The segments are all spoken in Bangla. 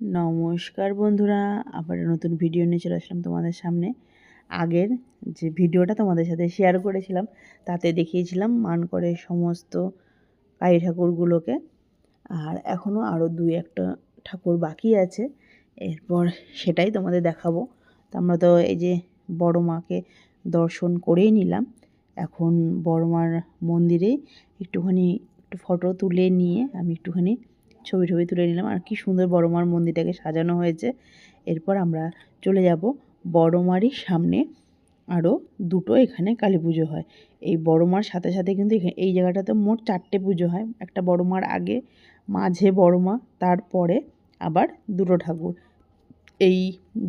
নমস্কার বন্ধুরা, আবার নতুন ভিডিও নিয়ে চলে আসলাম তোমাদের সামনে। আগের যে ভিডিওটা তোমাদের সাথে শেয়ার করেছিলাম তাতে দেখিয়েছিলাম মানকরের সমস্ত কালী ঠাকুরগুলোকে, আর এখনও আরও 2-1টা ঠাকুর বাকি আছে। এরপর সেটাই তোমাদের দেখাবো। তো আমরা তো এই যে বড় মাকে দর্শন করেই নিলাম। এখন বড় মার মন্দিরেই একটু ফটো তুলে নিয়ে আমি একটুখানি ছবি তুলে নিলাম। আর কি সুন্দর বড় মার মন্দিরটাকে সাজানো হয়েছে। এরপর আমরা চলে যাব বড় মারই সামনে আরও 2টো এখানে কালী পুজো হয়। এই বড় মার সাথে সাথে কিন্তু এই জায়গাটাতে মোট 4টে পুজো হয়। একটা বড় মার আগে, মাঝে বড় মা, তারপরে আবার 2টো ঠাকুর। এই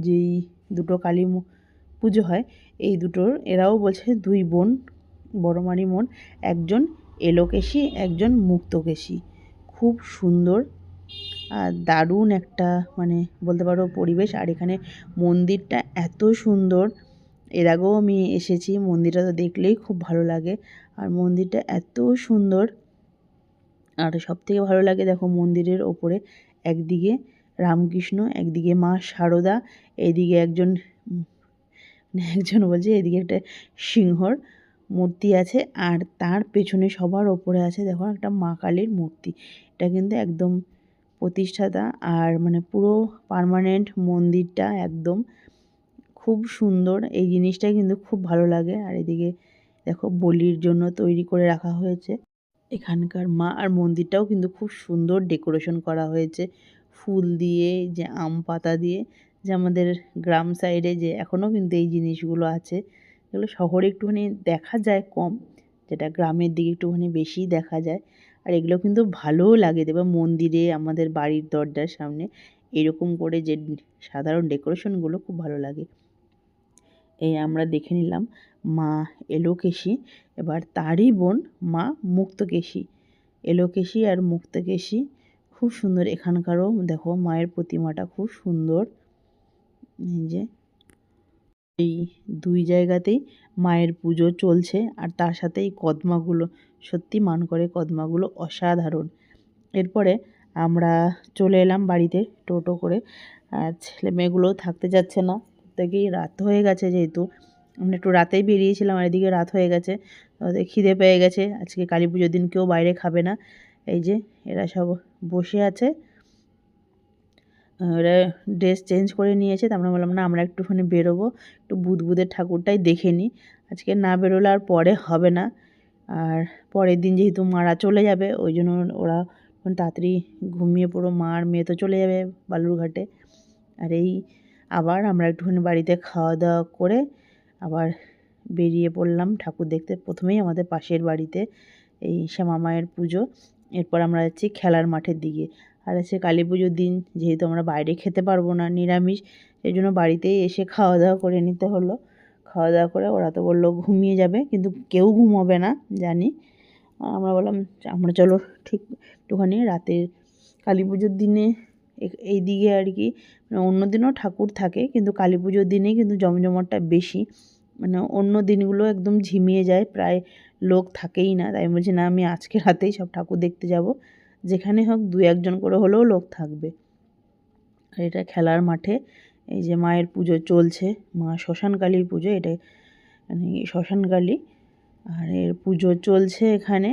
যেই 2টো কালী পুজো হয়, এই দুটোর এরাও বলছে 2 বোন, বড় মারই বোন, একজন এলোকেশী, একজন মুক্তকেশী। খুব সুন্দর আর দারুণ একটা বলতে পারো পরিবেশ। আর এখানে মন্দিরটা এত সুন্দর, এর আগেও আমি এসেছি, মন্দিরটা তো দেখলেই খুব ভালো লাগে। আর মন্দিরটা এত সুন্দর। আর সবথেকে ভালো লাগে দেখো মন্দিরের ওপরে একদিকে রামকৃষ্ণ, একদিকে মা শারদা, এইদিকে একজন বলছে এদিকে একটা সিংহর মূর্তি আছে, আর তার পেছনে সবার ওপরে আছে দেখো একটা মা কালীর মূর্তি। এটা কিন্তু একদম প্রতিষ্ঠাতা, আর পুরো পার্মানেন্ট মন্দিরটা একদম খুব সুন্দর। এই জিনিসটা কিন্তু খুব ভালো লাগে। আর এদিকে দেখো বলির জন্য তৈরি করে রাখা হয়েছে এখানকার মা। আর মন্দিরটাও কিন্তু খুব সুন্দর ডেকোরেশন করা হয়েছে ফুল দিয়ে, যে আম পাতা দিয়ে, যে আমাদের গ্রাম সাইডে যে এখনও কিন্তু এই জিনিসগুলো আছে। এগুলো শহরে একটুখানি দেখা যায় কম, যেটা গ্রামের দিকে একটুখানি বেশি দেখা যায়। আর এগুলো কিন্তু ভালোও লাগে দেবে মন্দিরে, আমাদের বাড়ির দরজার সামনে এরকম করে যে সাধারণ ডেকোরেশনগুলো খুব ভালো লাগে। এই আমরা দেখে নিলাম মা এলোকেশী, এবার তারই বোন মা মুক্তকেশী। এলোকেশী আর মুক্তকেশী খুব সুন্দর। এখানকারও দেখো মায়ের প্রতিমাটা খুব সুন্দর। এই যে এই 2 জায়গাতেই মায়ের পুজো চলছে, আর তার সাথে এই কদমাগুলো, সত্যি মানকরে কদমাগুলো অসাধারণ। এরপরে আমরা চলে এলাম বাড়িতে টোটো করে। আর ছেলে মেয়েগুলো থাকতে যাচ্ছে না, প্রত্যেকেই রাত হয়ে গেছে, যেহেতু আমরা একটু রাতেই বেরিয়েছিলাম আর এদিকে রাত হয়ে গেছে, ওদের খিদে পেয়ে গেছে। আজকে কালী পুজোর দিন কেউ বাইরে খাবে না। এই যে এরা সব বসে আছে, ওরা ড্রেস চেঞ্জ করে নিয়েছে। তো আমরা বললাম না, আমরা একটুখানি বেরোবো, একটু বুধের ঠাকুরটাই দেখে নিই, আজকে না বেরোলে আর পরে হবে না। আর পরের দিন যেহেতু মারা চলে যাবে, ওই জন্য ওরা তাড়াতাড়ি ঘুমিয়ে পড়ো, মা আর মেয়ে তো চলে যাবে বালুরঘাটে। আর এই আবার আমরা একটুখানি বাড়িতে খাওয়া দাওয়া করে আবার বেরিয়ে পড়লাম ঠাকুর দেখতে। প্রথমেই আমাদের পাশের বাড়িতে এই শ্যামা মায়ের পুজো, এরপর আমরা যাচ্ছি খেলার মাঠের দিকে। আর আছে কালী পুজোর দিন, যেহেতু আমরা বাইরে খেতে পারবো না, নিরামিষ, সেই জন্য বাড়িতেই এসে খাওয়া দাওয়া করে নিতে হলো। খাওয়া দাওয়া করে ওরা তো বললো ঘুমিয়ে যাবে, কিন্তু কেউ ঘুমাবে না জানি। আমরা বললাম আমরা চলো ঠিক একটুখানি রাতের কালী পুজোর দিনে এই দিকে আর কি, অন্য দিনও ঠাকুর থাকে, কিন্তু কালী পুজোর দিনেই কিন্তু জমজমাটটা বেশি। অন্য দিনগুলো একদম ঝিমিয়ে যায়, প্রায় লোক থাকেই না। তাই বলছি না, আমি আজকে রাতেই সব ঠাকুর দেখতে যাব, যেখানে হোক 2-1জন করে হলেও লোক থাকবে। আর এটা খেলার মাঠে এই যে মায়ের পুজো চলছে, মা শ্মশানকালীর পুজো, এটা শ্মশানকালী, আর এর পুজো চলছে এখানে।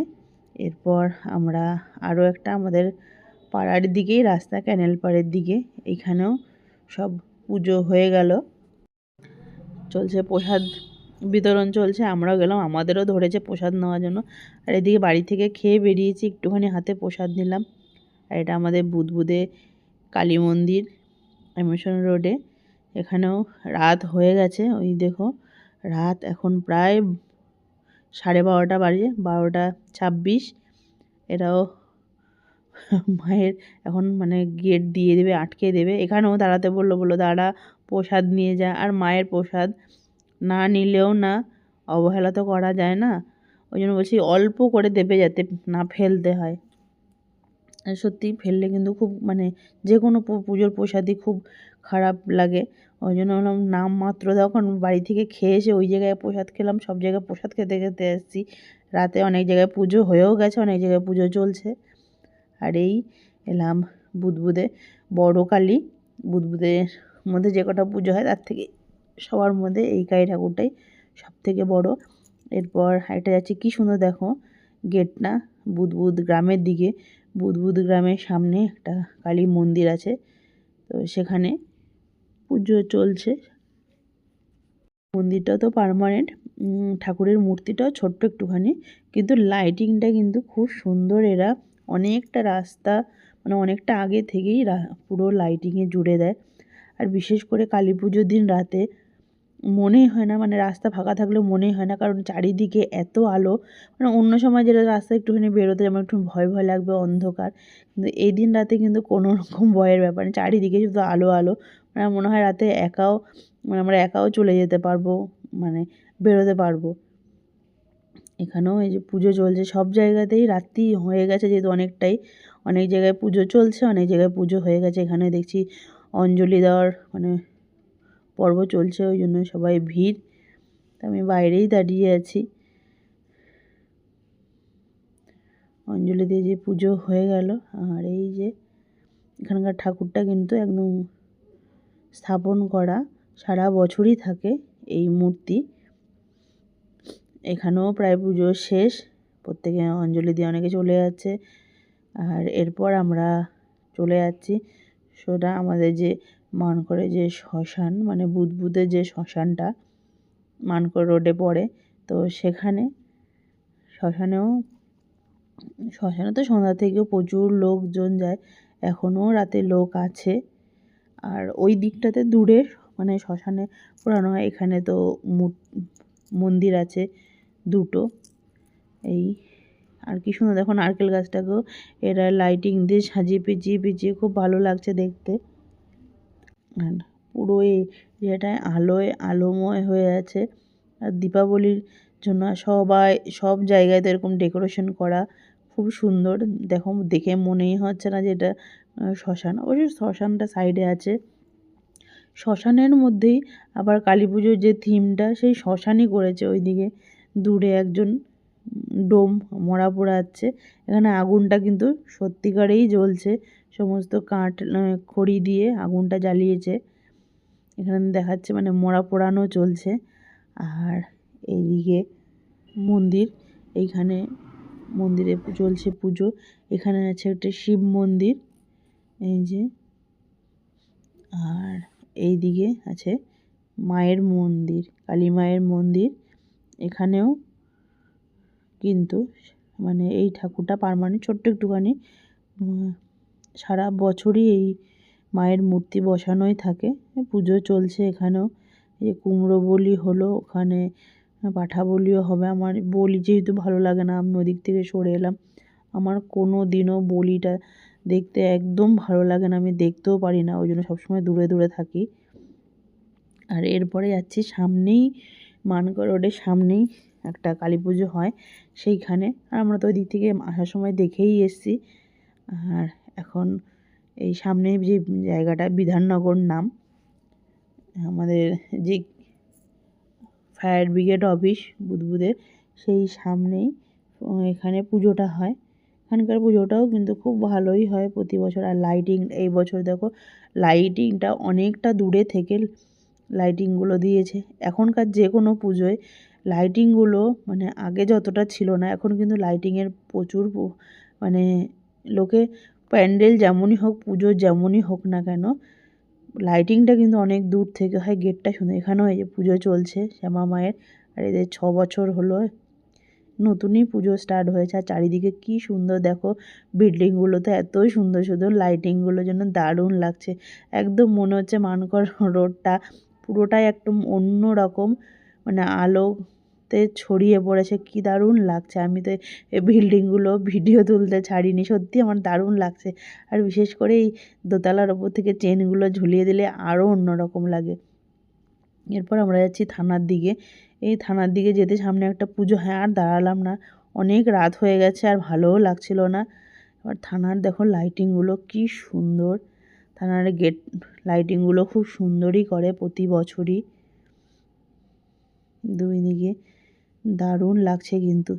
এরপর আমরা আরও একটা আমাদের পাড়ার দিকেই রাস্তা, ক্যানেল পাড়ের দিকে, এইখানেও সব পুজো হয়ে গেল, চলছে প্রসাদ বিতরণ চলছে। আমরাও গেলাম, আমাদেরও ধরেছে প্রসাদ নেওয়ার জন্য। আর এদিকে বাড়ি থেকে খেয়ে বেরিয়েছি, একটুখানি হাতে প্রসাদ নিলাম। আর এটা আমাদের বুধে কালী মন্দির, এমএসন রোডে। এখানেও রাত হয়ে গেছে, ওই দেখো রাত এখন প্রায় 12:30 বাজে, 12:26। এরাও মায়ের এখন গেট দিয়ে দেবে, আটকে দেবে। এখানেও দাঁড়াতে বললো দাঁড়া, প্রসাদ নিয়ে যা। আর মায়ের প্রসাদ না নিলেও না, অবহেলা তো করা যায় না, ওই জন্য বলছি অল্প করে দেবে, যাতে না ফেলতে হয়। আর সত্যি ফেললে কিন্তু খুব যে কোনো পুজোর প্রসাদই খুব খারাপ লাগে। ওই জন্য বললাম নাম মাত্র দাও, কারণ বাড়ি থেকে খেয়ে এসে ওই জায়গায় প্রসাদ খেলাম, সব জায়গায় প্রসাদ খেতে খেতে এসেছি। রাতে অনেক জায়গায় পুজো হয়েও গেছে, অনেক জায়গায় পুজো চলছে। আর এই এলাম বুদবুদে বড় কালী। বুদবুদের মধ্যে যে কটা পুজো হয় তার থেকে সবার মধ্যে এই কালী ঠাকুরটাই সবথেকে বড়। এরপর একটা যাচ্ছি, কি সুন্দর দেখো গেটটা বুদবুদ গ্রামের দিকে। বুদবুদ গ্রামের সামনে একটা কালী মন্দির আছে, তো সেখানে পুজো চলছে। মন্দিরটা তো পার্মানেন্ট, ঠাকুরের মূর্তিটাও ছোট্ট একটুখানি, কিন্তু লাইটিংটা কিন্তু খুব সুন্দর। এরা অনেকটা রাস্তা মানে অনেকটা আগে থেকেই পুরো লাইটিংয়ে জুড়ে দেয়। আর বিশেষ করে কালী পুজোর দিন রাতে মনেই হয় না, মানে রাস্তা ফাঁকা থাকলেও মনেই হয় না, কারণ চারিদিকে এত আলো। মানে অন্য সময় যেটা রাস্তা একটুখানি বেরোতে যেমন একটু ভয় ভয় লাগবে, অন্ধকার, কিন্তু এই দিন রাতে কিন্তু কোনো রকম ভয়ের ব্যাপার নেই, চারিদিকে শুধু আলো আলো। মানে মনে হয় রাতে একাও, মানে আমরা একাও চলে যেতে পারবো, মানে বেরোতে পারবো। এখানেও এই যে পুজো চলছে, সব জায়গাতেই রাত্রি হয়ে গেছে যেহেতু অনেকটাই, অনেক জায়গায় পুজো চলছে, অনেক জায়গায় পুজো হয়ে গেছে। এখানে দেখছি অঞ্জলি দেওয়ার মানে পর্ব চলছে, ওই জন্য সবাই ভিড়। আমি বাইরেই দাঁড়িয়ে আছি। অঞ্জলি দিয়ে যে পুজো হয়ে গেল। আর এই যে এখানকার ঠাকুরটা কিন্তু একদম স্থাপন করা, সারা বছরই থাকে এই মূর্তি। এখানেও প্রায় পুজো শেষ, প্রত্যেকে অঞ্জলি দিয়ে অনেকে চলে যাচ্ছে। আর এরপর আমরা চলে যাচ্ছি সোজা আমাদের যে মানকরে যে শ্মশান, মানে বুদবুদের যে শ্মশানটা মানকর রোডে পড়ে, তো সেখানে শ্মশানে তো সন্ধ্যা থেকেও প্রচুর লোকজন যায়, এখনও রাতে লোক আছে। আর ওই দিকটাতে দূরে মানে শ্মশানে পোড়ানো হয়, এখানে তো মন্দির আছে দুটো। এই আর কি সুন্দর দেখো নারকেল গাছটাকেও এরা লাইটিং দিয়ে সাজিয়ে পেঁচিয়ে পেঁচিয়ে খুব ভালো লাগছে দেখতে। আর পুরো এই জায়গাটায় আলোয় আলোময় হয়ে আছে। আর দীপাবলির জন্য সব জায়গায় তো এরকম ডেকোরেশন করা, খুব সুন্দর। দেখো দেখে মনেই হচ্ছে না যে এটা শ্মশান, অবশ্যই শ্মশানটা সাইডে আছে। শ্মশানের মধ্যেই আবার কালী পুজোর যে থিমটা সেই শ্মশানই করেছে। ওইদিকে দূরে একজন ডোম মরা পোড়াচ্ছে, এখানে আগুনটা কিন্তু সত্যিকারেই জ্বলছে, সমস্ত কাঠ খড়ি দিয়ে আগুনটা জ্বালিয়েছে। এখানে দেখাচ্ছে মানে মরা পোড়ানো চলছে। আর এইদিকে মন্দির, এইখানে মন্দিরে চলছে পুজো। এখানে আছে একটা শিব মন্দির, এই যে। আর এই দিকে আছে মায়ের মন্দির, কালী মায়ের মন্দির। এখানেও কিন্তু মানে এই ঠাকুরটা পার্মানেন্ট, ছোট্ট একটুখানি, সারা বছরই এই মায়ের মূর্তি বসানোই থাকে, পুজো চলছে এখানেও। এই কুমড়ো বলি হলো, ওখানে পাঠা বলিও হবে। আমার বলি যেহেতু ভালো লাগে না, আমি ওদিক থেকে সরে এলাম। আমার কোনো দিনও বলিটা দেখতে একদম ভালো লাগে না, আমি দেখতেও পারি না, ওই জন্য সবসময় দূরে দূরে থাকি। আর এরপরে যাচ্ছি সামনেই মানকর রোডের সামনেই একটা কালী পুজো হয় সেইখানে, আর আমরা তো ওই দিক থেকে আসার সময় দেখেই এসেছি। আর এখন এই সামনে যে জায়গাটা বিধাননগর নাম, আমাদের যে ফায়ার ব্রিগেড অফিস বুদবুদের, সেই সামনেই এখানে পুজোটা হয়। এখানকার পুজোটাও কিন্তু খুব ভালোই হয় প্রতি বছর। আর লাইটিং এই বছর দেখো লাইটিংটা অনেকটা দূরে থেকে লাইটিংগুলো দিয়েছে। এখনকার যে কোনো পুজোয় লাইটিংগুলো মানে আগে যতটা ছিল না, এখন কিন্তু লাইটিংয়ের প্রচুর মানে লোকে, প্যান্ডেল যেমনই হোক, পুজো যেমনই হোক না কেন, লাইটিংটা কিন্তু অনেক দূর থেকে হয়, গেটটা শুনে। এখানেও এই যে পুজো চলছে শ্যামা মায়ের, আর এদের 6 বছর হলো নতুনই পুজো স্টার্ট হয়েছে। আর চারিদিকে কি সুন্দর দেখো, বিল্ডিংগুলোতে এতই সুন্দর সুন্দর লাইটিংগুলোর জন্য দারুণ লাগছে। একদম মনে হচ্ছে মানকর রোডটা পুরোটাই একদম অন্য রকম, মানে আলোতে ছড়িয়ে পড়েছে, কি দারুণ লাগছে। আমি তো এই বিল্ডিংগুলো ভিডিও তুলতে ছাড়িনি, সত্যি আমার দারুণ লাগছে। আর বিশেষ করে এই দোতলার ওপর থেকে চেনগুলো ঝুলিয়ে দিলে আরও অন্যরকম লাগে। এরপর আমরা যাচ্ছি থানার দিকে। এই থানার দিকে যেতে সামনে একটা পুজো, হ্যাঁ আর দাঁড়ালাম না, অনেক রাত হয়ে গেছে আর ভালোও লাগছিল না। এবার থানার দেখো লাইটিংগুলো কি সুন্দর, থানার গেট লাইটিংগুলো খুব সুন্দরই করে প্রতি বছরই, দুই দিকে দারুণ লাগছে কিন্তু।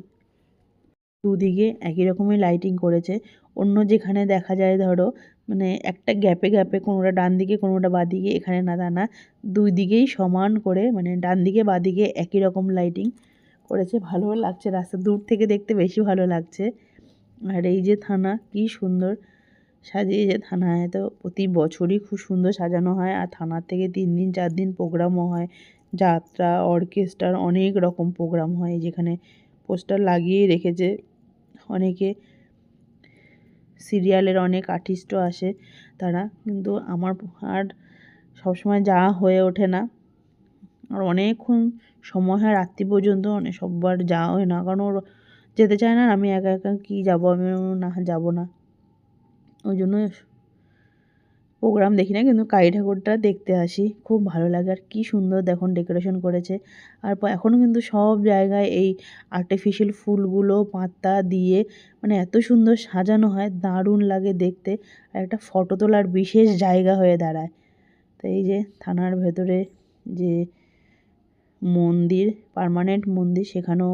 দুদিকে একই রকমের লাইটিং করেছে। অন্য যেখানে দেখা যায় ধরো মানে একটা গ্যাপে গ্যাপে, কোনোটা ডান দিকে কোনোটা বাঁ দিকে, এখানে না না, দুই দিকেই সমান করে, মানে ডান দিকে বাঁ দিকে একই রকম লাইটিং করেছে। ভালো লাগছে, রাস্তা দূর থেকে দেখতে বেশি ভালো লাগছে। আর এই যে থানা, কি সুন্দর সাজিয়েছে থানায়। তো প্রতি বছরই খুব সুন্দর সাজানো হয়, আর থানার থেকে 3 দিন 4 দিন প্রোগ্রামও হয়, যাত্রা, অর্কেস্ট্রার অনেক রকম প্রোগ্রাম হয়। যেখানে পোস্টার লাগিয়েই রেখেছে অনেকে, সিরিয়ালের অনেক আর্টিস্টও আসে তারা, কিন্তু আমার আর সবসময় যাওয়া হয়ে ওঠে না, আর অনেকক্ষণ সময় হয় রাত্রি পর্যন্ত, অনেক সববার যাওয়া হয় না, কারণ ওর যেতে চায় না, আমি একা একা কী যাবো, আমি না যাবো না, ওই জন্য প্রোগ্রাম দেখি না, কিন্তু কালী ঠাকুরটা দেখতে আসি, খুব ভালো লাগে। আর কী সুন্দর দেখুন ডেকোরেশন করেছে। আর এখনও কিন্তু সব জায়গায় এই আর্টিফিশিয়াল ফুলগুলো পাতা দিয়ে মানে এত সুন্দর সাজানো হয়, দারুণ লাগে দেখতে, আর একটা ফটো তোলার বিশেষ জায়গা হয়ে দাঁড়ায়। তো এই যে থানার ভেতরে যে মন্দির, পার্মানেন্ট মন্দির, সেখানেও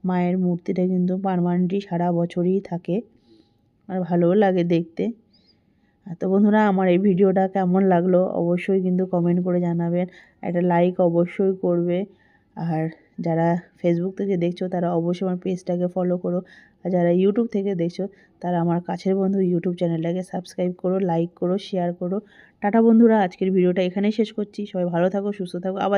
মায়ের মূর্তিটা কিন্তু পার্মানেন্টই সারা বছরই থাকে, আর ভালোও লাগে দেখতে। তো বন্ধুরা, আমার এই ভিডিওটা কেমন লাগলো অবশ্যই কিন্তু কমেন্ট করে জানাবেন, একটা লাইক অবশ্যই করবে। আর যারা ফেসবুক থেকে দেখছো তারা অবশ্যই আমার পেজটাকে ফলো করো, আর যারা ইউটিউব থেকে দেখছো তারা আমার কাছের বন্ধু ইউটিউব চ্যানেলটাকে সাবস্ক্রাইব করো, লাইক করো, শেয়ার করো। টাটা বন্ধুরা, আজকের ভিডিওটা এখানেই শেষ করছি। সবাই ভালো থাকো, সুস্থ থাকো। আবার